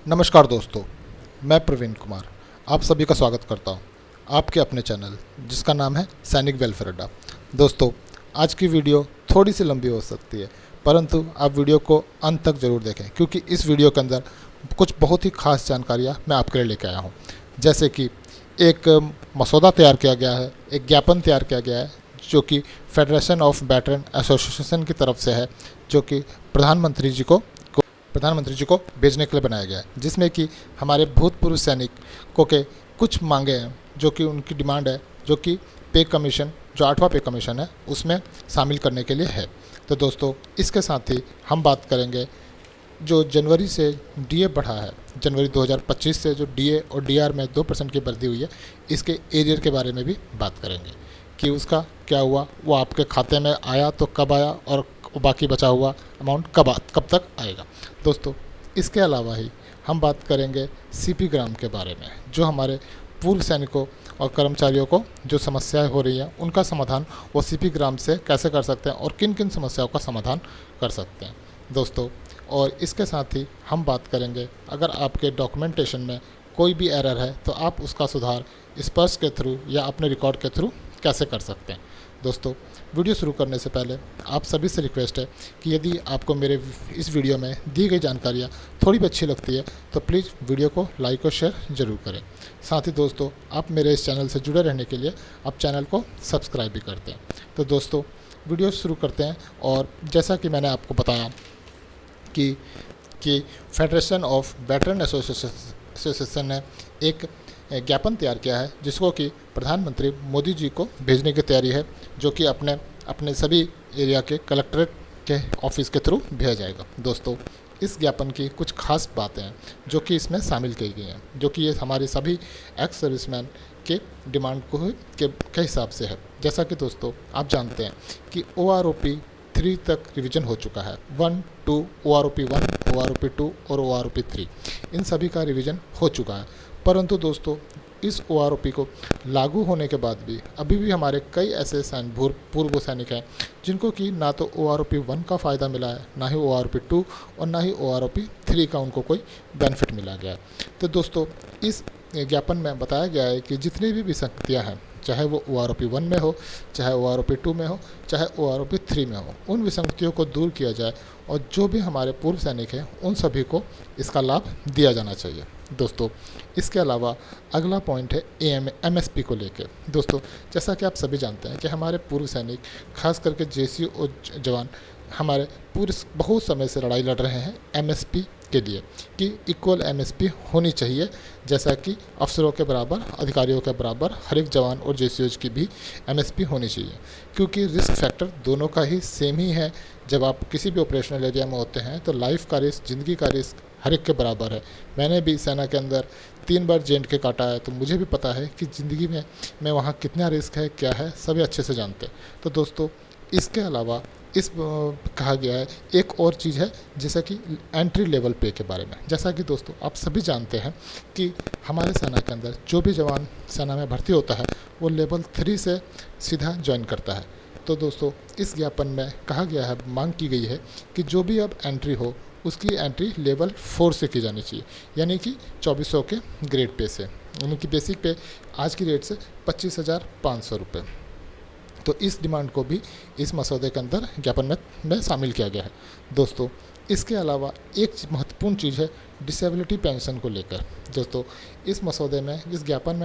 नमस्कार दोस्तों, मैं प्रवीण कुमार आप सभी का स्वागत करता हूं आपके अपने चैनल जिसका नाम है सैनिक वेलफेयर अड्डा। दोस्तों, आज की वीडियो थोड़ी सी लंबी हो सकती है, परंतु आप वीडियो को अंत तक ज़रूर देखें क्योंकि इस वीडियो के अंदर कुछ बहुत ही खास जानकारियां मैं आपके लिए लेकर आया हूं। जैसे कि एक मसौदा तैयार किया गया है, एक ज्ञापन तैयार किया गया है जो कि फेडरेशन ऑफ वेटरन एसोसिएशन की तरफ से है, जो कि प्रधानमंत्री जी को प्रधानमंत्री जी को भेजने के लिए बनाया गया है, जिसमें कि हमारे भूतपूर्व सैनिकों के कुछ मांगे हैं जो कि उनकी डिमांड है, जो कि पे कमीशन जो 8वां पे कमीशन है उसमें शामिल करने के लिए है। तो दोस्तों, इसके साथ ही हम बात करेंगे जो जनवरी से डीए बढ़ा है, जनवरी 2025 से जो डीए और डीआर में 2% की वृद्धि हुई है, इसके एरियर के बारे में भी बात करेंगे कि उसका क्या हुआ, वो आपके खाते में आया तो कब आया और बाकी बचा हुआ अमाउंट कब तक आएगा। दोस्तों, इसके अलावा ही हम बात करेंगे सीपी ग्राम के बारे में, जो हमारे पूर्व सैनिकों और कर्मचारियों को जो समस्याएं हो रही हैं उनका समाधान वो सीपी ग्राम से कैसे कर सकते हैं और किन किन समस्याओं का समाधान कर सकते हैं दोस्तों। और इसके साथ ही हम बात करेंगे अगर आपके डॉक्यूमेंटेशन में कोई भी एरर है तो आप उसका सुधार स्पर्श के थ्रू या अपने रिकॉर्ड के थ्रू कैसे कर सकते हैं। दोस्तों, वीडियो शुरू करने से पहले आप सभी से रिक्वेस्ट है कि यदि आपको मेरे इस वीडियो में दी गई जानकारियाँ थोड़ी भी अच्छी लगती है तो प्लीज़ वीडियो को लाइक और शेयर ज़रूर करें। साथ ही दोस्तों, आप मेरे इस चैनल से जुड़े रहने के लिए आप चैनल को सब्सक्राइब भी करते हैं। तो दोस्तों, वीडियो शुरू करते हैं। और जैसा कि मैंने आपको बताया कि फेडरेशन ऑफ वेटरन एसोसिएशन ने एक ज्ञापन तैयार किया है जिसको कि प्रधानमंत्री मोदी जी को भेजने की तैयारी है, जो कि अपने अपने सभी एरिया के कलेक्ट्रेट के ऑफिस के थ्रू भेजा जाएगा। दोस्तों, इस ज्ञापन की कुछ खास बातें हैं जो कि इसमें शामिल की गई हैं, जो कि ये हमारे सभी एक्स सर्विसमैन के डिमांड के हिसाब से है। जैसा कि दोस्तों आप जानते हैं कि OROP 3 तक रिवीजन हो चुका है। 1, 2, OROP 1, OROP 2 और OROP 3 इन सभी का रिवीजन हो चुका है। परंतु दोस्तों, इस OROP को लागू होने के बाद भी अभी भी हमारे कई ऐसे पूर्व सैनिक हैं जिनको कि ना तो OROP 1 का फ़ायदा मिला है, ना ही OROP 2 और ना ही OROP 3 का उनको कोई बेनिफिट मिला गया है। तो दोस्तों, इस ज्ञापन में बताया गया है कि जितनी भी विसंगतियाँ हैं, चाहे वो OROP 1 में हो, चाहे OROP 2 में हो, चाहे OROP 3 में हो, उन विसंगतियों को दूर किया जाए और जो भी हमारे पूर्व सैनिक हैं उन सभी को इसका लाभ दिया जाना चाहिए। दोस्तों, इसके अलावा अगला पॉइंट है MSP को लेकर। दोस्तों, जैसा कि आप सभी जानते हैं कि हमारे पूर्व सैनिक, खास करके JC और जवान हमारे पूरे बहुत समय से लड़ाई लड़ रहे हैं MSP के लिए कि इक्वल MSP होनी चाहिए, जैसा कि अफसरों के बराबर, अधिकारियों के बराबर हर एक जवान और JCOs की भी MSP होनी चाहिए, क्योंकि रिस्क फैक्टर दोनों का ही सेम ही है। जब आप किसी भी ऑपरेशनल एरिया में होते हैं तो लाइफ का रिस्क, ज़िंदगी का रिस्क हर एक के बराबर है। मैंने भी सेना के अंदर 3 बार J&K काटा है, तो मुझे भी पता है कि ज़िंदगी में वहाँ कितना रिस्क है, क्या है, सभी अच्छे से जानते हैं। तो दोस्तों, इसके अलावा कहा गया है एक और चीज़ है, जैसा कि एंट्री लेवल पे के बारे में। जैसा कि दोस्तों आप सभी जानते हैं कि हमारे सेना के अंदर जो भी जवान सेना में भर्ती होता है वो लेवल 3 से सीधा ज्वाइन करता है। तो दोस्तों, इस ज्ञापन में कहा गया है, मांग की गई है कि जो भी अब एंट्री हो उसकी एंट्री लेवल 4 से की जानी चाहिए, यानी कि 2400 के ग्रेड पे से, यानी कि बेसिक पे आज की रेट से 25,500 रुपये। तो इस डिमांड को भी इस मसौदे के अंदर ज्ञापन में शामिल किया गया है। दोस्तों, इसके अलावा एक महत्वपूर्ण चीज़ है डिसेबिलिटी पेंशन को लेकर। दोस्तों, इस मसौदे में, इस ज्ञापन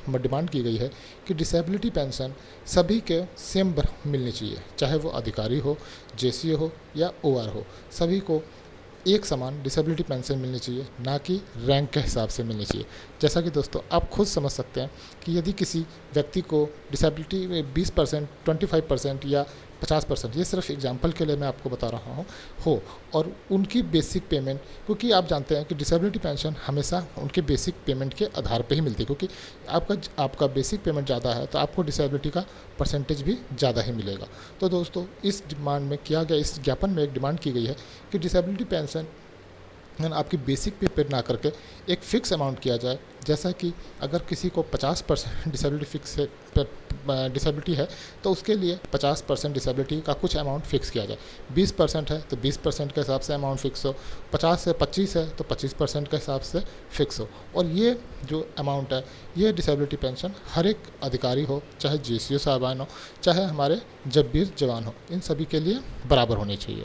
में डिमांड की गई है कि डिसेबिलिटी पेंशन सभी के सेम मिलनी चाहिए, चाहे वो अधिकारी हो, JCO हो या OR हो, सभी को एक समान डिसेबिलिटी पेंशन मिलनी चाहिए, ना कि रैंक के हिसाब से मिलनी चाहिए। जैसा कि दोस्तों आप खुद समझ सकते हैं कि यदि किसी व्यक्ति को डिसेबिलिटी में 20%, 25% या 50%, ये सिर्फ एग्जांपल के लिए मैं आपको बता रहा हूँ, हो, और उनकी बेसिक पेमेंट, क्योंकि आप जानते हैं कि डिसेबिलिटी पेंशन हमेशा उनके बेसिक पेमेंट के आधार पे ही मिलती है, क्योंकि आपका बेसिक पेमेंट ज़्यादा है तो आपको डिसेबिलिटी का परसेंटेज भी ज़्यादा ही मिलेगा। तो दोस्तों, इस डिमांड में किया गया, इस ज्ञापन में एक डिमांड की गई है कि डिसेबिलिटी पेंशन आपकी बेसिक पे पेड ना करके एक फ़िक्स अमाउंट किया जाए। जैसा कि अगर किसी को 50% डिसेबिलिटी फिक्स है, डिसेबिलिटी है, तो उसके लिए 50% डिसेबिलिटी का कुछ अमाउंट फ़िक्स किया जाए। 20% है तो 20% के हिसाब से अमाउंट फ़िक्स हो, 50 से 25 है तो 25% के हिसाब से फ़िक्स हो। और ये जो अमाउंट है, ये डिसेबिलिटी पेंशन हर एक अधिकारी हो, चाहे जीसीओ साहबान हो, चाहे हमारे जबीर जवान हो, इन सभी के लिए बराबर होनी चाहिए।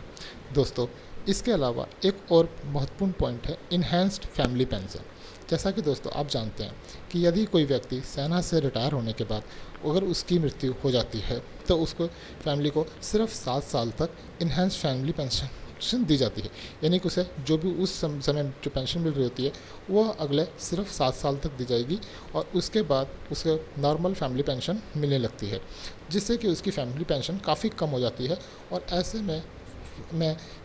दोस्तों, इसके अलावा एक और महत्वपूर्ण पॉइंट है इन्हेंस्ड फैमिली पेंशन। जैसा कि दोस्तों आप जानते हैं कि यदि कोई व्यक्ति सेना से रिटायर होने के बाद अगर उसकी मृत्यु हो जाती है तो उसको फैमिली को सिर्फ 7 साल तक इन्हेंस्ड फैमिली पेंशन दी जाती है। यानी कि उसे जो भी उस समय जो पेंशन मिल रही होती है वह अगले सिर्फ 7 साल तक दी जाएगी और उसके बाद उसे नॉर्मल फैमिली पेंशन मिलने लगती है, जिससे कि उसकी फैमिली पेंशन काफ़ी कम हो जाती है। और ऐसे में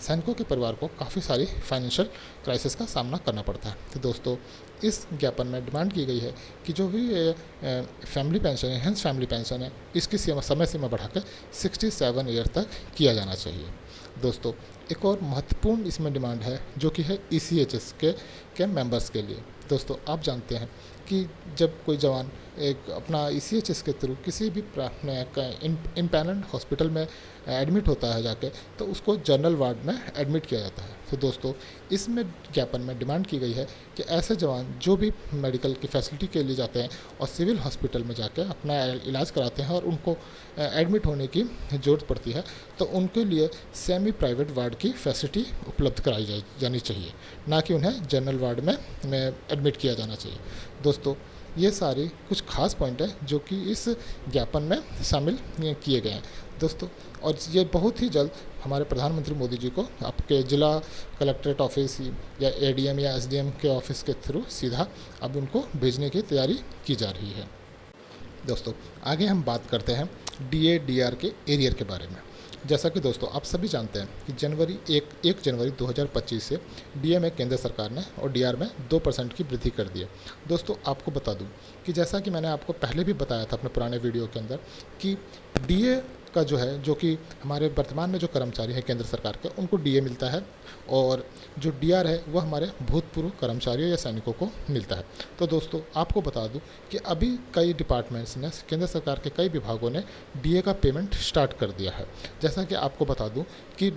सैनिकों के परिवार को काफ़ी सारी फाइनेंशियल क्राइसिस का सामना करना पड़ता है। तो दोस्तों, इस ज्ञापन में डिमांड की गई है कि जो भी फैमिली पेंशन है, हेंस फैमिली पेंशन है, इसकी समय सीमा बढ़ाकर 67 ईयर तक किया जाना चाहिए। दोस्तों, एक और महत्वपूर्ण इसमें डिमांड है जो कि है ECHS के मेंबर्स के लिए। दोस्तों, आप जानते हैं कि जब कोई जवान एक अपना ECHS के थ्रू किसी भी इम्पैनल्ड हॉस्पिटल में एडमिट होता है जाके, तो उसको जनरल वार्ड में एडमिट किया जाता है। तो दोस्तों, इसमें ज्ञापन में डिमांड की गई है कि ऐसे जवान जो भी मेडिकल की फैसिलिटी के लिए जाते हैं और सिविल हॉस्पिटल में जाके अपना इलाज कराते हैं और उनको एडमिट होने की ज़रूरत पड़ती है, तो उनके लिए सेमी प्राइवेट वार्ड की फैसिलिटी उपलब्ध कराई जानी चाहिए, ना कि उन्हें जनरल वार्ड में एडमिट किया जाना चाहिए। दोस्तों, ये सारे कुछ खास पॉइंट हैं जो कि इस ज्ञापन में शामिल किए गए हैं। दोस्तों, और ये बहुत ही जल्द हमारे प्रधानमंत्री मोदी जी को आपके जिला कलेक्ट्रेट ऑफिस या ADM या SDM के ऑफिस के थ्रू सीधा अब उनको भेजने की तैयारी की जा रही है। दोस्तों, आगे हम बात करते हैं DA DR के एरियर के बारे में। जैसा कि दोस्तों आप सभी जानते हैं कि 1 जनवरी 2025 से DA में केंद्र सरकार ने और DR में 2% की वृद्धि कर दी है। दोस्तों, आपको बता दूं कि जैसा कि मैंने आपको पहले भी बताया था अपने पुराने वीडियो के अंदर कि DA का जो है, जो कि हमारे वर्तमान में जो कर्मचारी हैं केंद्र सरकार के, उनको DA मिलता है, और जो DR है वह हमारे भूतपूर्व कर्मचारियों या सैनिकों को मिलता है। तो दोस्तों, आपको बता दूं कि अभी कई डिपार्टमेंट्स ने, केंद्र सरकार के कई विभागों ने DA का पेमेंट स्टार्ट कर दिया है। जैसा कि आपको बता दूं कि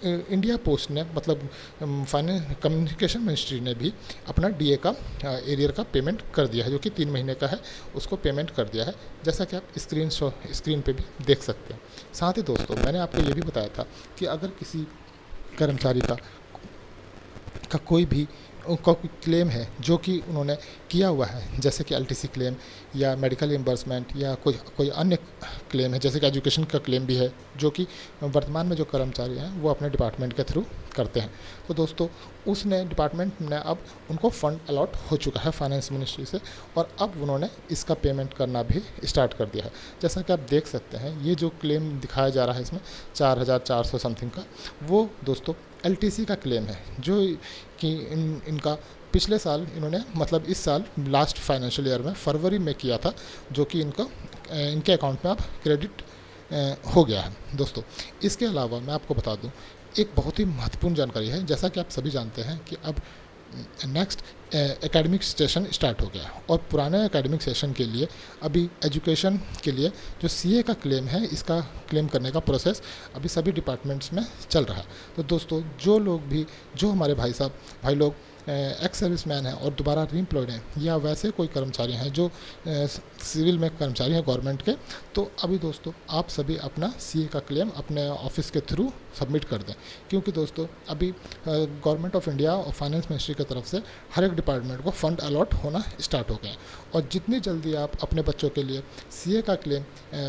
इंडिया पोस्ट ने, मतलब कम्युनिकेशन मिनिस्ट्री ने भी अपना DA का एरियर का पेमेंट कर दिया है, जो कि 3 महीने का है, उसको पेमेंट कर दिया है, जैसा कि आप स्क्रीन पे भी देख सकते हैं। साथ ही दोस्तों, मैंने आपको ये भी बताया था कि अगर किसी कर्मचारी का कोई भी उनका कोई क्लेम है जो कि उन्होंने किया हुआ है, जैसे कि LTC क्लेम या मेडिकल रिम्बर्समेंट या कोई अन्य क्लेम है, जैसे कि एजुकेशन का क्लेम भी है, जो कि वर्तमान में जो कर्मचारी हैं वो अपने डिपार्टमेंट के थ्रू करते हैं। तो दोस्तों, उसने डिपार्टमेंट ने अब उनको फंड अलॉट हो चुका है फाइनेंस मिनिस्ट्री से, और अब उन्होंने इसका पेमेंट करना भी स्टार्ट कर दिया है। जैसा कि आप देख सकते हैं, ये जो क्लेम दिखाया जा रहा है इसमें 4400 समथिंग का, वो दोस्तों LTC का क्लेम है, जो कि इनका पिछले साल इन्होंने, मतलब इस साल लास्ट फाइनेंशियल ईयर में फरवरी में किया था, जो कि इनके अकाउंट में अब क्रेडिट हो गया है। दोस्तों, इसके अलावा मैं आपको बता दूं, एक बहुत ही महत्वपूर्ण जानकारी है। जैसा कि आप सभी जानते हैं कि अब नेक्स्ट एकेडमिक सेशन स्टार्ट हो गया, और पुराने एकेडमिक सेशन के लिए अभी एजुकेशन के लिए जो CA का क्लेम है, इसका क्लेम करने का प्रोसेस अभी सभी डिपार्टमेंट्स में चल रहा है। तो दोस्तों, जो हमारे भाई लोग एक्स सर्विसमैन हैं और दोबारा रीएम्प्लॉयड हैं, या वैसे कोई कर्मचारी हैं जो सिविल में कर्मचारी हैं गवर्नमेंट के, तो अभी दोस्तों आप सभी अपना CA का क्लेम अपने ऑफिस के थ्रू सबमिट कर दें, क्योंकि दोस्तों अभी गवर्नमेंट ऑफ इंडिया और फाइनेंस मिनिस्ट्री की तरफ से हर एक डिपार्टमेंट को फंड अलॉट होना स्टार्ट हो गए हैं, और जितनी जल्दी आप अपने बच्चों के लिए CA का क्लेम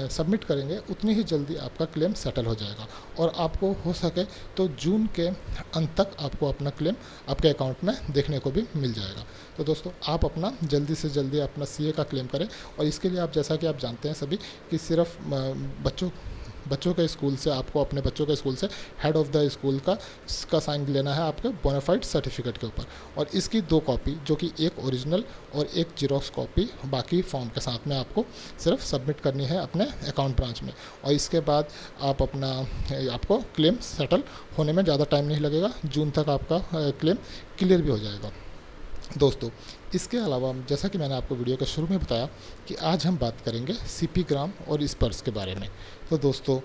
सबमिट करेंगे, उतनी ही जल्दी आपका क्लेम सेटल हो जाएगा, और आपको हो सके तो जून के अंत तक आपको अपना क्लेम आपके अकाउंट में देखने को भी मिल जाएगा। तो दोस्तों, आप अपना जल्दी से जल्दी अपना CA का क्लेम करें, और इसके लिए आप, जैसा कि आप जानते हैं सभी, कि सिर्फ बच्चों बच्चों के स्कूल से, आपको अपने बच्चों के स्कूल से हेड ऑफ़ द स्कूल का साइन लेना है आपके बोनाफाइड सर्टिफिकेट के ऊपर। और इसकी 2 कॉपी, जो कि एक ओरिजिनल और एक जीरोक्स कॉपी बाकी फॉर्म के साथ में आपको सिर्फ सबमिट करनी है अपने अकाउंट ब्रांच में। और इसके बाद आप आपको क्लेम सेटल होने में ज़्यादा टाइम नहीं लगेगा, जून तक आपका क्लेम क्लियर भी हो जाएगा। दोस्तों, इसके अलावा जैसा कि मैंने आपको वीडियो के शुरू में बताया कि आज हम बात करेंगे सीपी ग्राम और स्पर्श के बारे में। तो दोस्तों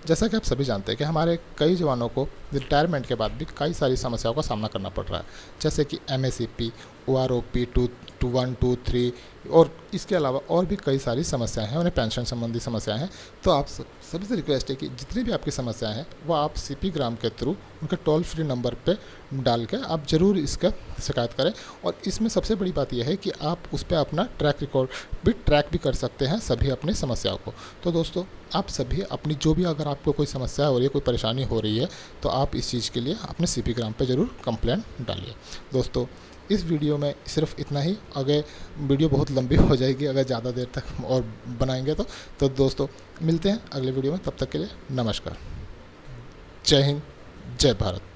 जैसा कि आप सभी जानते हैं कि हमारे कई जवानों को रिटायरमेंट के बाद भी कई सारी समस्याओं का सामना करना पड़ रहा है, जैसे कि MACP, OROP 221, 23 और इसके अलावा और भी कई सारी समस्याएं हैं, उन्हें पेंशन संबंधी समस्याएं हैं। तो आप सभी से रिक्वेस्ट है कि जितनी भी आपकी समस्याएं हैं वो आप सीपी ग्राम के थ्रू उनके टोल फ्री नंबर पे डाल के आप ज़रूर इसका शिकायत करें। और इसमें सबसे बड़ी बात यह है कि आप उस पर अपना ट्रैक भी कर सकते हैं सभी अपनी समस्याओं को। तो दोस्तों, आप सभी अपनी जो भी, अगर आपको कोई समस्या हो रही है, कोई परेशानी हो रही है, तो आप इस चीज़ के लिए अपने सीपी ग्राम पे ज़रूर कंप्लेंट डालिए। दोस्तों, इस वीडियो में सिर्फ इतना ही। अगर वीडियो बहुत लंबी हो जाएगी अगर ज़्यादा देर तक और बनाएंगे तो दोस्तों मिलते हैं अगले वीडियो में। तब तक के लिए नमस्कार। जय हिंद, जय भारत।